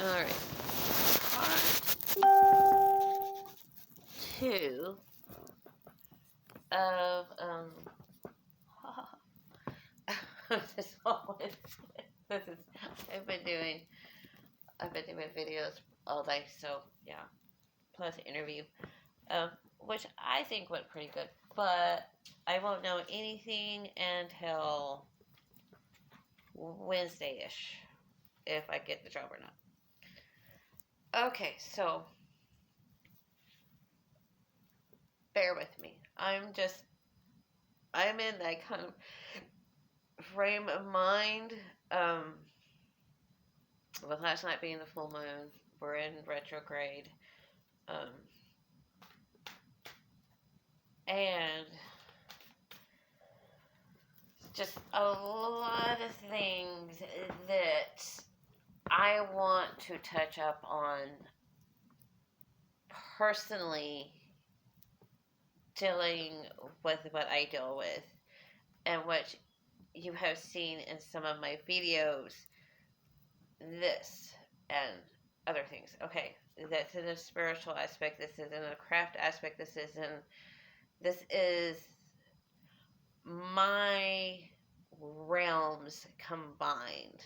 Alright. Part 2 of, this is, I've been doing videos all day, so yeah. Plus interview, which I think went pretty good, but I won't know anything until Wednesday-ish if I get the job or not. Okay, so bear with me. I'm in that kind of frame of mind. With last night being the full moon, we're in retrograde. And just a lot of things that I want to touch up on personally, dealing with what I deal with and what you have seen in some of my videos, this and other things. Okay, that's in a spiritual aspect, this is in a craft aspect, this is my realms combined.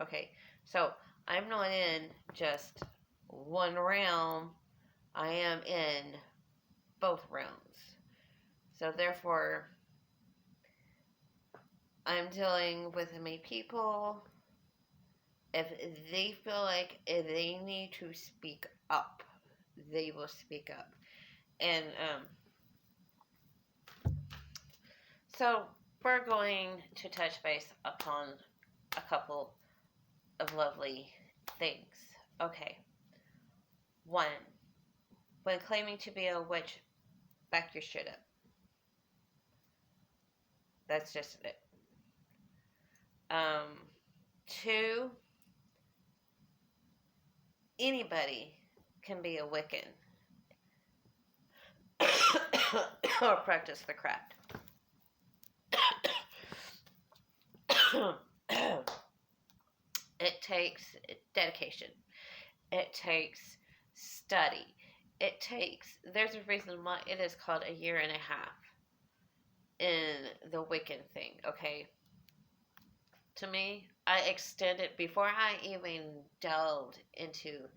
Okay, so I'm not in just one realm, I am in both realms. So therefore, I'm dealing with many people. If they feel like if they need to speak up, they will speak up. And so we're going to touch base upon a couple of lovely things. Okay. 1. When claiming to be a witch, back your shit up. That's just it. 2. Anybody can be a Wiccan or practice the craft. It takes dedication. It takes study. There's a reason why it is called a year and a half in the Wiccan thing, okay? To me, I extended, before I even delved into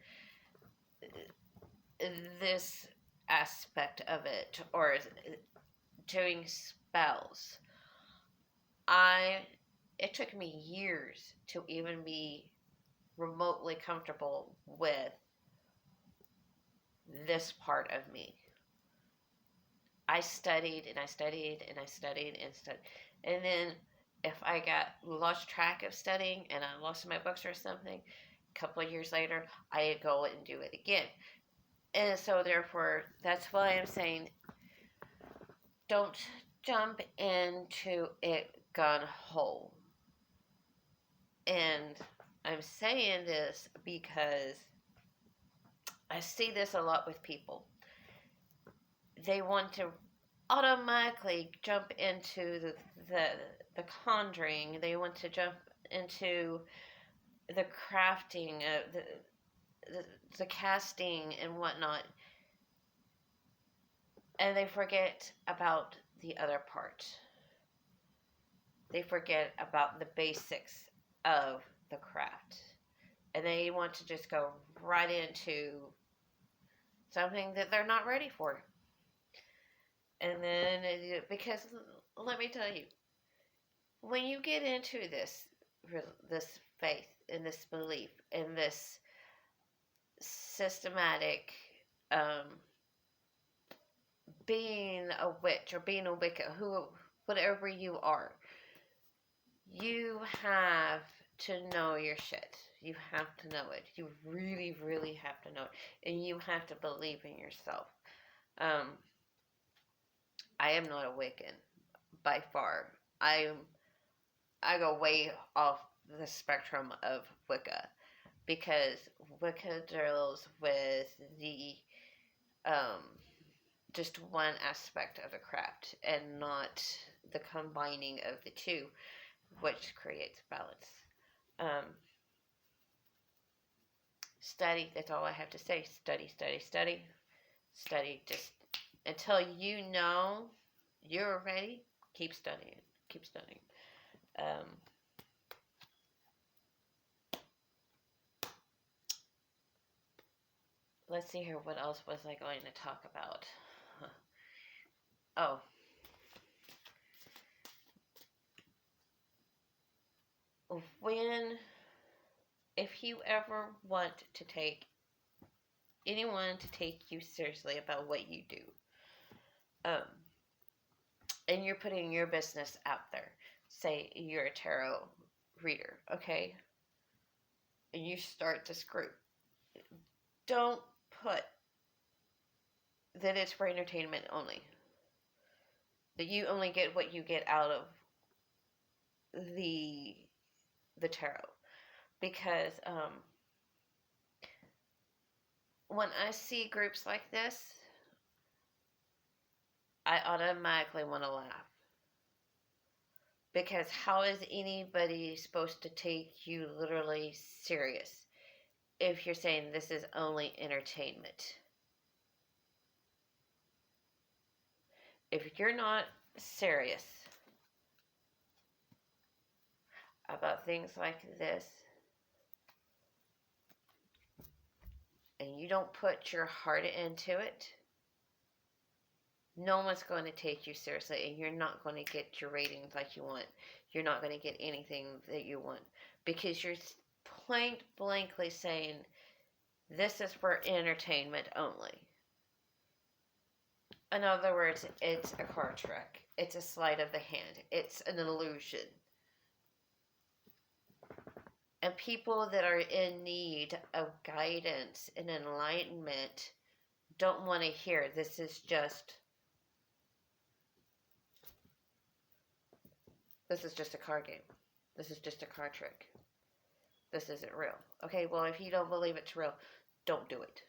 this aspect of it, or doing spells, it took me years to even be remotely comfortable with this part of me. I studied and I studied and I studied and studied. And then if I got lost track of studying and I lost my books or something, a couple of years later, I'd go and do it again. And so therefore, that's why I'm saying don't jump into it gun ho. And I'm saying this because I see this a lot with people. They want to automatically jump into the conjuring. They want to jump into the crafting, the casting and whatnot, and they forget about the other part. They forget about the basics of the craft, and they want to just go right into something that they're not ready for. And then, because let me tell you, when you get into this faith and this belief and this systematic being a witch or being a Wicca, whatever you are, you have to know your shit. You have to know it. You really, really have to know it, and you have to believe in yourself. I am not a Wiccan by far. I go way off the spectrum of Wicca, because Wicca deals with the just one aspect of a craft and not the combining of the two, which creates balance. Study. That's all I have to say. Study, study, study, study. Just until you know you're ready, keep studying. Keep studying. Um, let's see here. What else was I going to talk about? Oh, when, if you ever want to take anyone to take you seriously about what you do, um, and you're putting your business out there, say you're a tarot reader, okay, and you start this group, don't put that it's for entertainment only. That you only get what you get out of the tarot, because when I see groups like this, I automatically want to laugh. Because how is anybody supposed to take you literally serious if you're saying this is only entertainment? If you're not serious about things like this, and you don't put your heart into it, no one's going to take you seriously, and you're not going to get your ratings like you want. You're not going to get anything that you want, because you're point blankly saying this is for entertainment only. In other words, it's a card trick. It's a sleight of the hand. It's an illusion. And people that are in need of guidance and enlightenment don't want to hear this is just a card game. This is just a card trick. This isn't real. Okay, well, if you don't believe it's real, don't do it.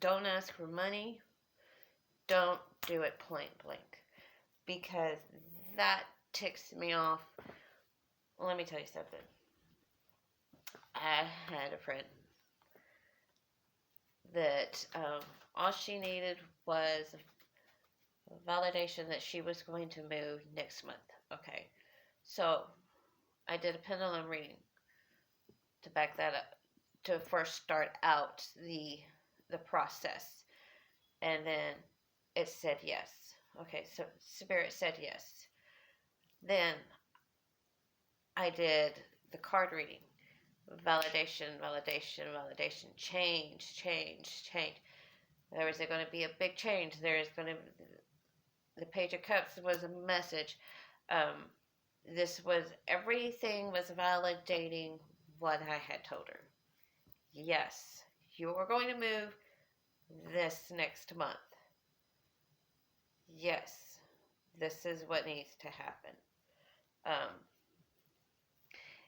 Don't ask for money. Don't do it point blank. Because that ticks me off. Let me tell you something. I had a friend that all she needed was validation that she was going to move next month. Okay, so I did a pendulum reading to back that up, to first start out the process, and then it said yes. Okay, so Spirit said yes. Then I did the card reading. Validation, validation, validation. Change, change, change. There is going to be a big change. There is going to the Page of Cups was a message. This was everything was validating what I had told her. Yes, you are going to move this next month. Yes, this is what needs to happen.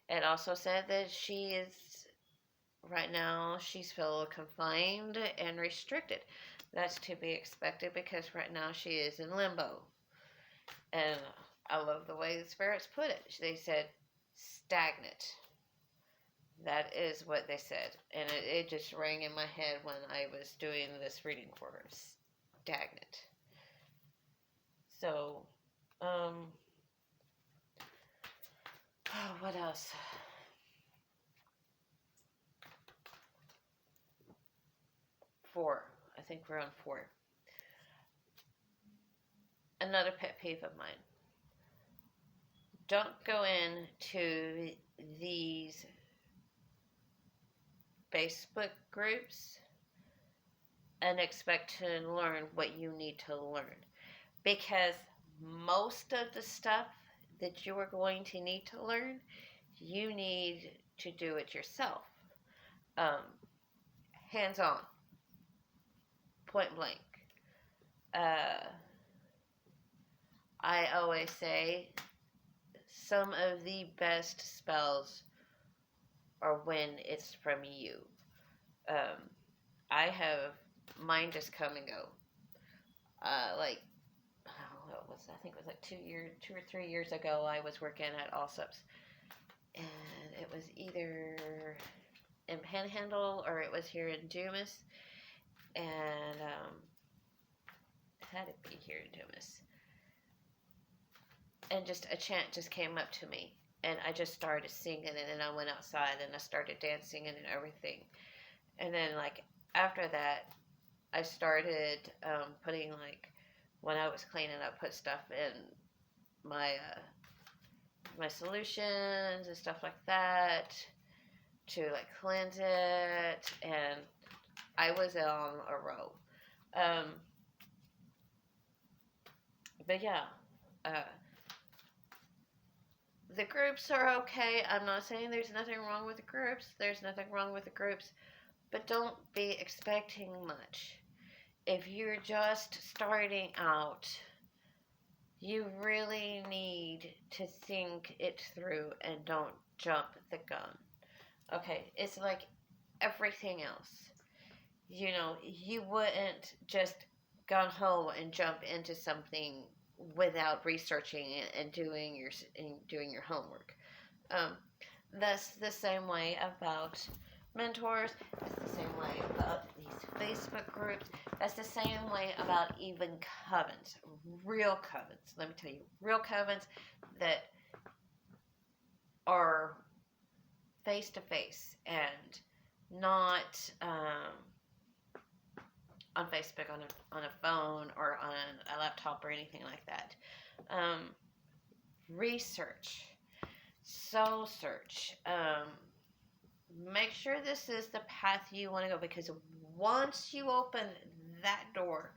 It also said that she is, right now, she's feel confined and restricted. That's to be expected because right now she is in limbo. And I love the way the spirits put it. They said stagnant. That is what they said. And it just rang in my head when I was doing this reading for her. Stagnant. So, what else? Four. I think we're on four. Another pet peeve of mine. Don't go into these Facebook groups and expect to learn what you need to learn. Because most of the stuff that you are going to need to learn, you need to do it yourself. Hands on. Point blank. I always say some of the best spells are when it's from you. I have mine just come and go. Like, I think it was like 2 or 3 years ago. I was working at Allsup's, and it was either in Panhandle or it was here in Dumas, and it had to be here in Dumas. And just a chant just came up to me, and I just started singing, and then I went outside and I started dancing and everything. And then like after that, I started putting like when I was cleaning up, put stuff in my solutions and stuff like that to like cleanse it, and I was on a roll. Um, but yeah, uh, the groups are okay. I'm not saying there's nothing wrong with the groups. There's nothing wrong with the groups, but don't be expecting much. If you're just starting out, you really need to think it through and don't jump the gun. Okay, it's like everything else. You wouldn't just gun ho and jump into something without researching it and doing your homework. Um, that's the same way about mentors. That's the same way about these Facebook groups. That's the same way about even covens, real covens. Let me tell you, real covens that are face to face and not on Facebook on a phone or on a laptop or anything like that. Research, soul search. Make sure this is the path you want to go, because once you open that door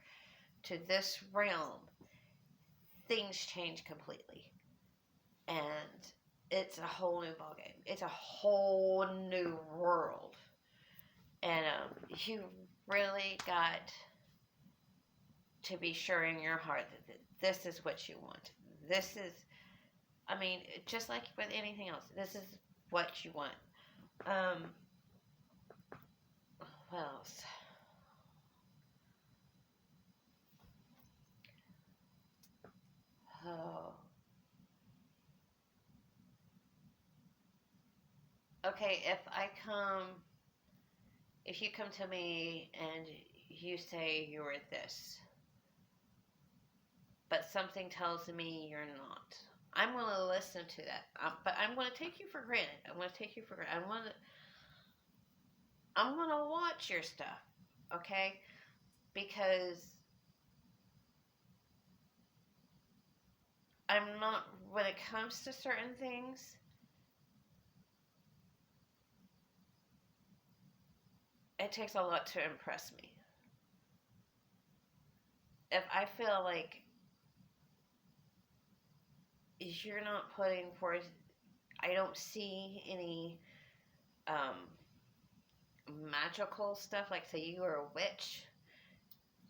to this realm, things change completely, and it's a whole new ballgame. It's a whole new world, and you really got to be sure in your heart that this is what you want. This is, I mean, just like with anything else, this is what you want. What else? Oh. Okay, if you come to me and you say you're this, but something tells me you're not, I'm going to listen to that. But I'm going to take you for granted. I'm going to take you for granted. I'm going to watch your stuff, okay? Because I'm not, when it comes to certain things, it takes a lot to impress me. If I feel like you're not putting forth, I don't see any magical stuff, like say you are a witch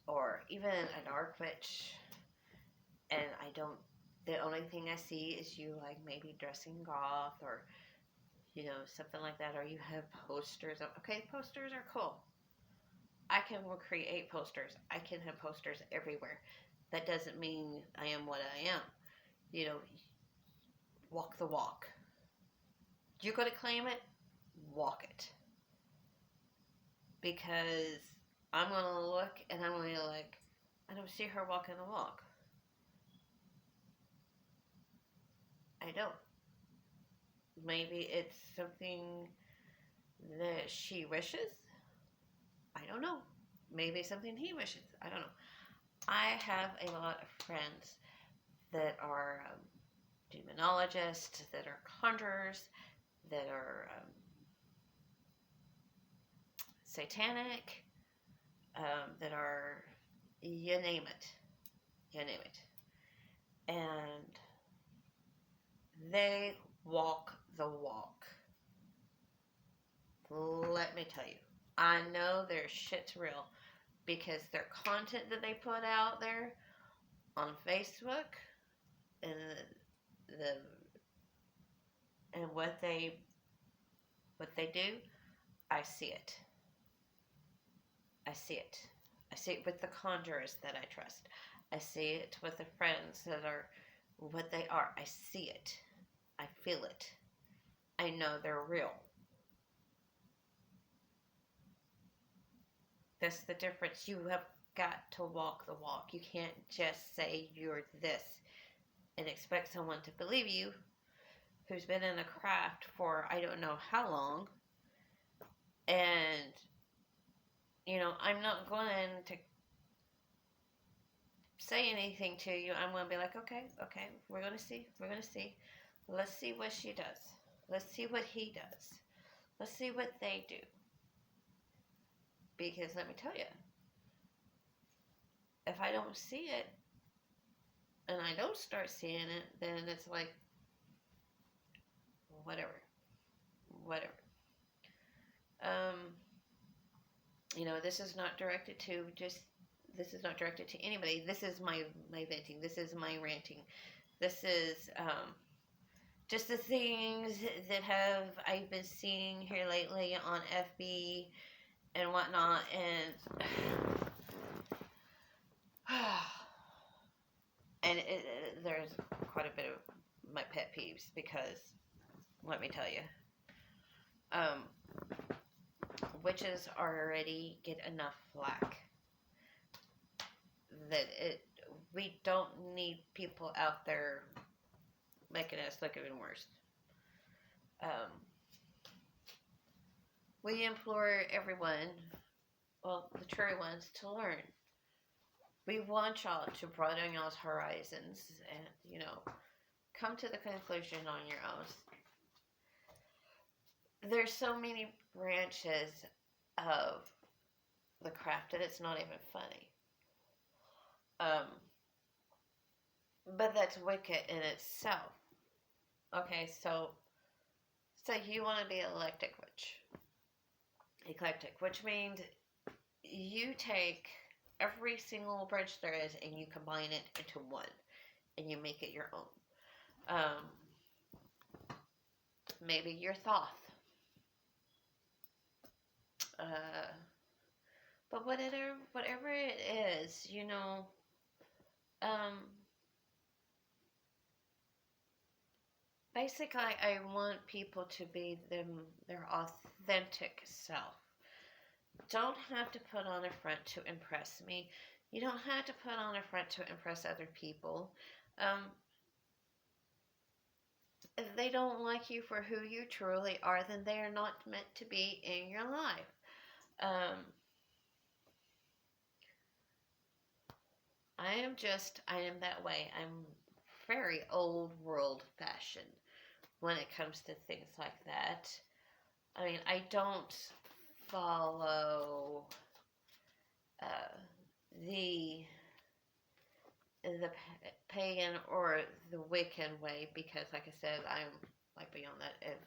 or even a dark witch, and the only thing I see is you like maybe dressing goth or something like that, or you have posters up. Okay, posters are cool. I can create posters. I can have posters everywhere. That doesn't mean I am what I am. Walk the walk. You're going to claim it, walk it. Because I'm going to look and I'm going to like, I don't see her walking the walk. I don't. Maybe it's something that she wishes. I don't know. Maybe something he wishes. I don't know. I have a lot of friends that are demonologists, that are conjurers, that are satanic, that are, you name it. You name it. And they walk the walk. Let me tell you. I know their shit's real because their content that they put out there on Facebook and and what they do, I see it. I see it. I see it with the conjurers that I trust. I see it with the friends that are what they are. I see it. I feel it. I know they're real. That's the difference. You have got to walk the walk. You can't just say you're this and expect someone to believe you who's been in the craft for I don't know how long. And, I'm not going to say anything to you. I'm going to be like, okay, we're going to see. We're going to see. Let's see what she does. Let's see what he does. Let's see what they do. Because let me tell you, if I don't see it and I don't start seeing it, then it's like, whatever. Whatever. Um, this is not directed to anybody. This is my venting. This is my ranting. This is just the things that I've been seeing here lately on FB and whatnot, and there's quite a bit of my pet peeves because let me tell you, witches already get enough flack that we don't need people out there making us look even worse. We implore everyone, well, the true ones, to learn. We want y'all to broaden y'all's horizons and, come to the conclusion on your own. There's so many branches of the craft that it's not even funny. But that's Wicca in itself. Okay, so you want to be eclectic, which means you take every single branch there is and you combine it into one, and you make it your own. Maybe you're Thoth. But whatever it is, basically, I want people to be their authentic self. Don't have to put on a front to impress me. You don't have to put on a front to impress other people. If they don't like you for who you truly are, then they are not meant to be in your life. I am that way. I'm very old world fashioned when it comes to things like that. I mean, I don't follow the pagan or the Wiccan way because, like I said, I'm like beyond that. If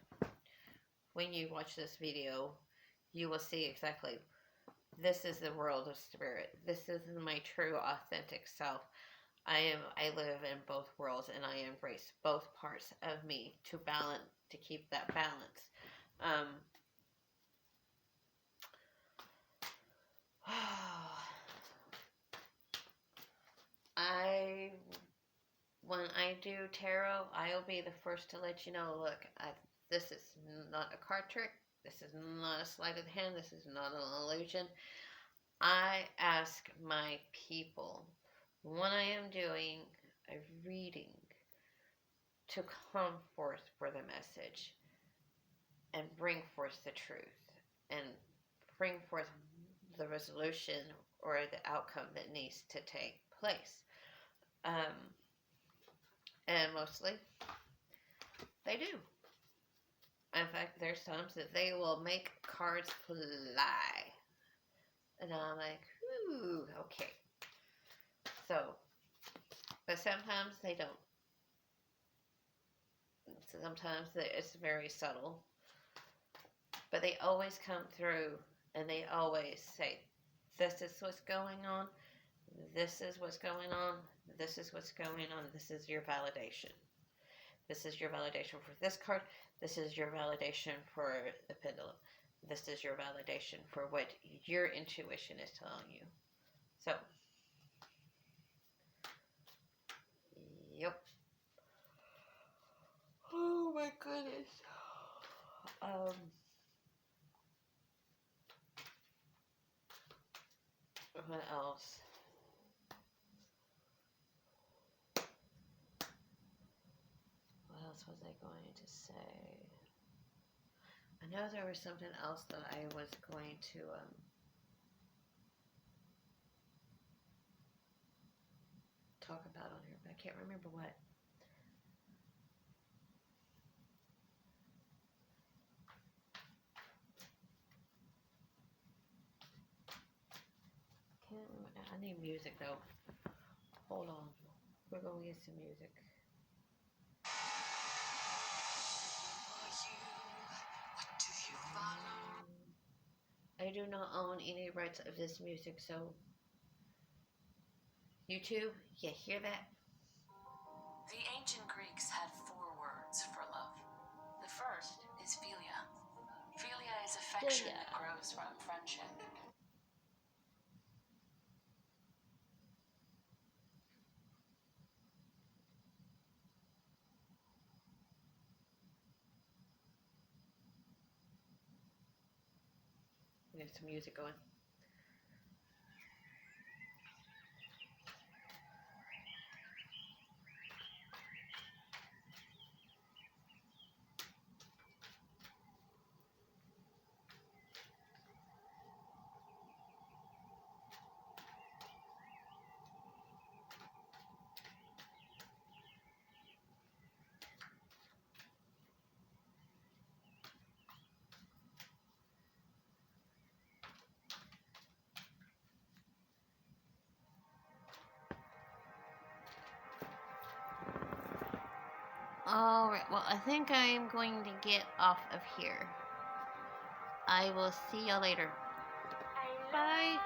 when you watch this video, you will see exactly this is the world of spirit. This is my true, authentic self. I live in both worlds, and I embrace both parts of me to keep that balance. When I do tarot, I'll be the first to let you know, look, this is not a card trick. This is not a sleight of the hand. This is not an illusion. I ask my people when I am doing a reading to come forth for the message and bring forth the truth and bring forth the resolution or the outcome that needs to take place. And mostly they do. In fact, there's times that they will make cards fly. And I'm like, ooh, okay. So, but sometimes they don't. Sometimes it's very subtle. But they always come through and they always say, this is what's going on. This is what's going on. This is what's going on. This is your validation. This is your validation for this card. This is your validation for the pendulum. This is your validation for what your intuition is telling you. So, Oh my goodness. What else? What else was I going to say? I know there was something else that I was going to talk about on here, but I can't remember what. Can't remember. I need music though. Hold on. We're going to get some music. I do not own any rights of this music, so YouTube, you hear that? The ancient Greeks had 4 words for love. The first is philia. Philia is affection that grows from friendship. We have some music going. Alright, well, I think I'm going to get off of here. I will see y'all later. Bye.